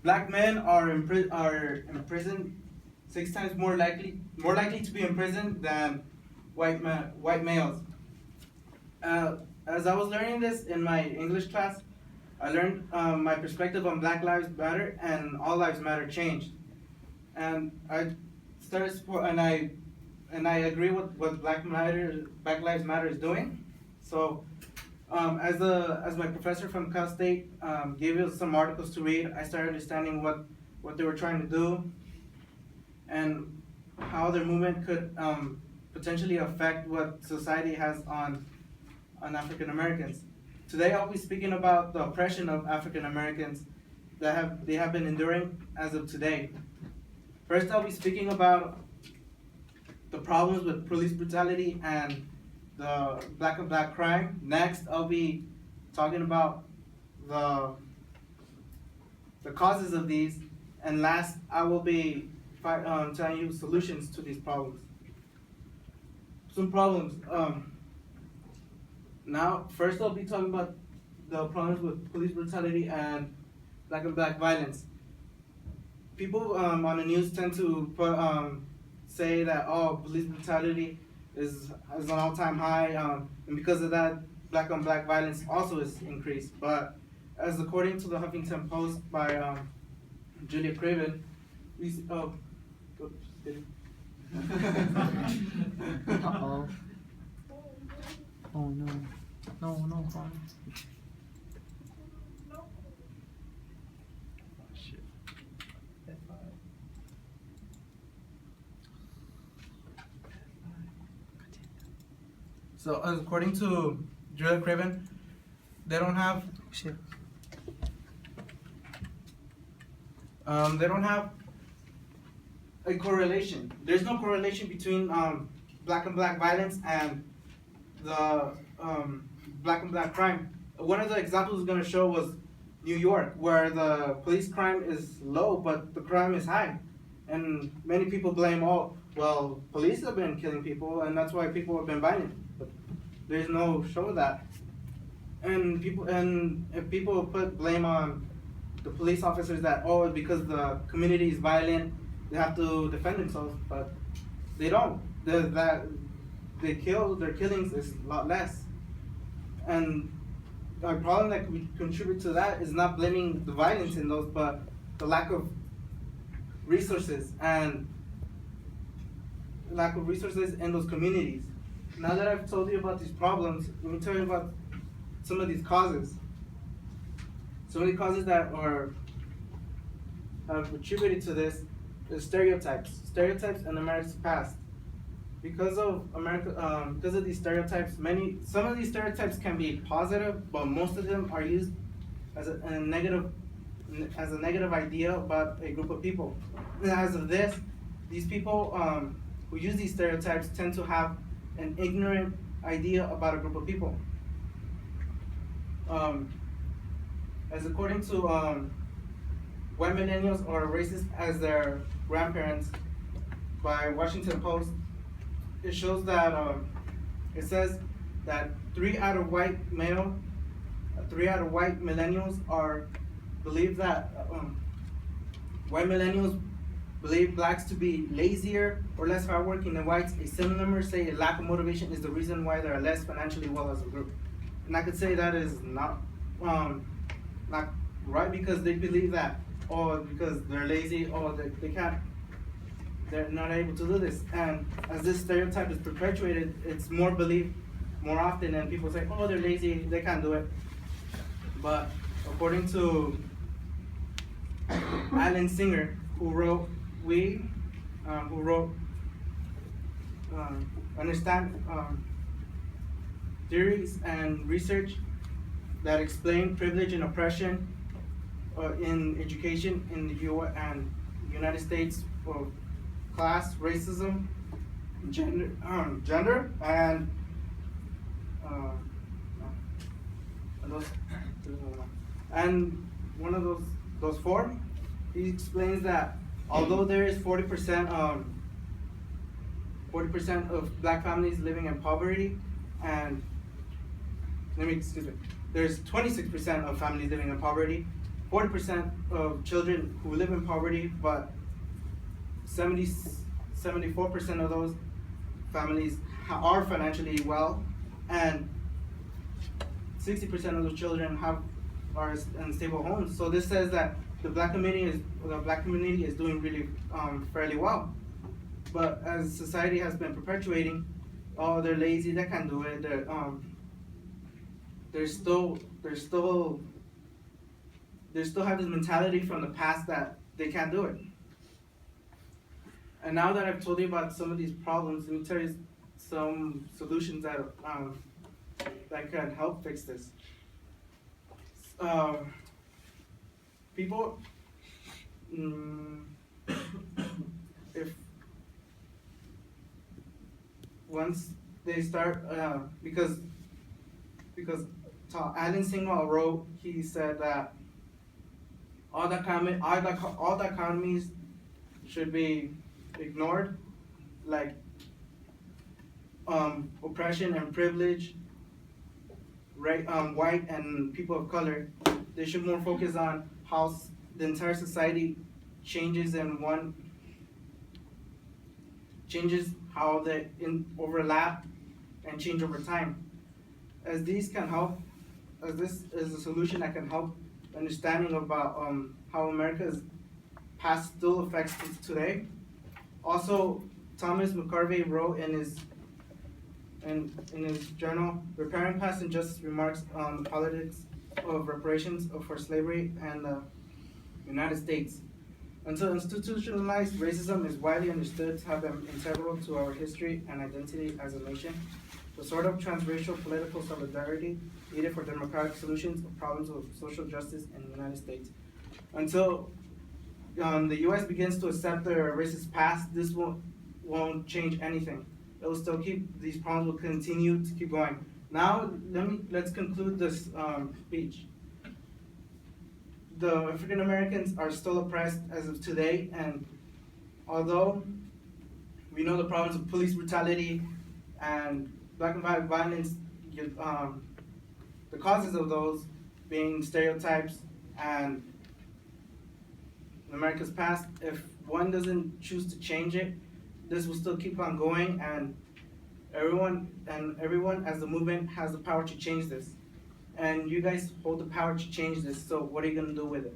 Black men are in prison 6 times more likely to be in prison than white males. As I was learning this in my English class, I learned my perspective on Black Lives Matter and All Lives Matter changed, and I started support and I agree with what Black Lives Matter is doing. So, as my professor from Cal State gave us some articles to read, I started understanding what they were trying to do, and how their movement could potentially affect what society has on African Americans. Today I'll be speaking about the oppression of African Americans that they have been enduring as of today. First, I'll be speaking about the problems with police brutality and the black on black crime. Next, I'll be talking about the causes of these, and last, I will be telling you solutions to these problems. Some problems. Now, first I'll be talking about the problems with police brutality and black on black violence. People on the news tend to say that police brutality is an all-time high, and because of that, black on black violence also is increased. But as according to the Huffington Post by Julia Craven, Uh-oh. Oh no. No, fine. Shit. So according to Julia Craven, they don't have Shit. They don't have a correlation. There's no correlation between black on black violence and the black on black crime. One of the examples I was going to show was New York, where the police crime is low, but the crime is high. And many people blame, police have been killing people, and that's why people have been violent. But there's no show of that. And if people put blame on the police officers that, because the community is violent, they have to defend themselves, but they don't. Their killings is a lot less. And a problem that could contribute to that is not blaming the violence in those, but the lack of resources in those communities. Now that I've told you about these problems, let me tell you about some of these causes. Some of the causes that have attributed to this is stereotypes in America's past. Because of these stereotypes, some of these stereotypes can be positive, but most of them are used as a negative idea about a group of people. And as of this, these people who use these stereotypes tend to have an ignorant idea about a group of people. As according to white millennials are racist as their grandparents by Washington Post, it shows that it says that 3 out of white millennials believe that white millennials believe blacks to be lazier or less hardworking than whites. A similar number say a lack of motivation is the reason why they are less financially well as a group. And I could say that is not right, because they believe that, because they're lazy, they're not able to do this. And as this stereotype is perpetuated, it's more believed more often, and people say, they're lazy, they can't do it. But according to Alan Singer, who wrote understand theories and research that explain privilege and oppression in education in the United States, for class, racism, gender, and one of those four, he explains that although there is 40% of black families living in poverty, and there's 26% of families living in poverty, 40% of children who live in poverty, but 74% of those families are financially well, and 60% of those children are in stable homes. So this says that the black community is doing really fairly well. But as society has been perpetuating, oh, they're lazy, they can't do it. They still have this mentality from the past that they can't do it. And now that I've told you about some of these problems, let me tell you some solutions that can help fix this. People, if once they start, because Alan Singwell wrote, he said that all the economies should be ignored, like oppression and privilege, white and people of color. They should more focus on how the entire society changes how they overlap and change over time. As these can help, as this is a solution that can help understanding about how America's past still affects today. Also, Thomas McCarvey wrote in his journal, Repairing Past Injustice, remarks on the politics of reparations for slavery and the United States. Until institutionalized racism is widely understood to have been integral to our history and identity as a nation, the sort of transracial political solidarity needed for democratic solutions of problems of social justice in the United States. Until the U.S. begins to accept their racist past, this won't change anything. It will still these problems will continue to keep going. Now, let's conclude this speech. The African Americans are still oppressed as of today, and although we know the problems of police brutality and black and white violence, the causes of those being stereotypes and America's past, if one doesn't choose to change it, this will still keep on going, and everyone as the movement has the power to change this. And you guys hold the power to change this, so what are you gonna do with it?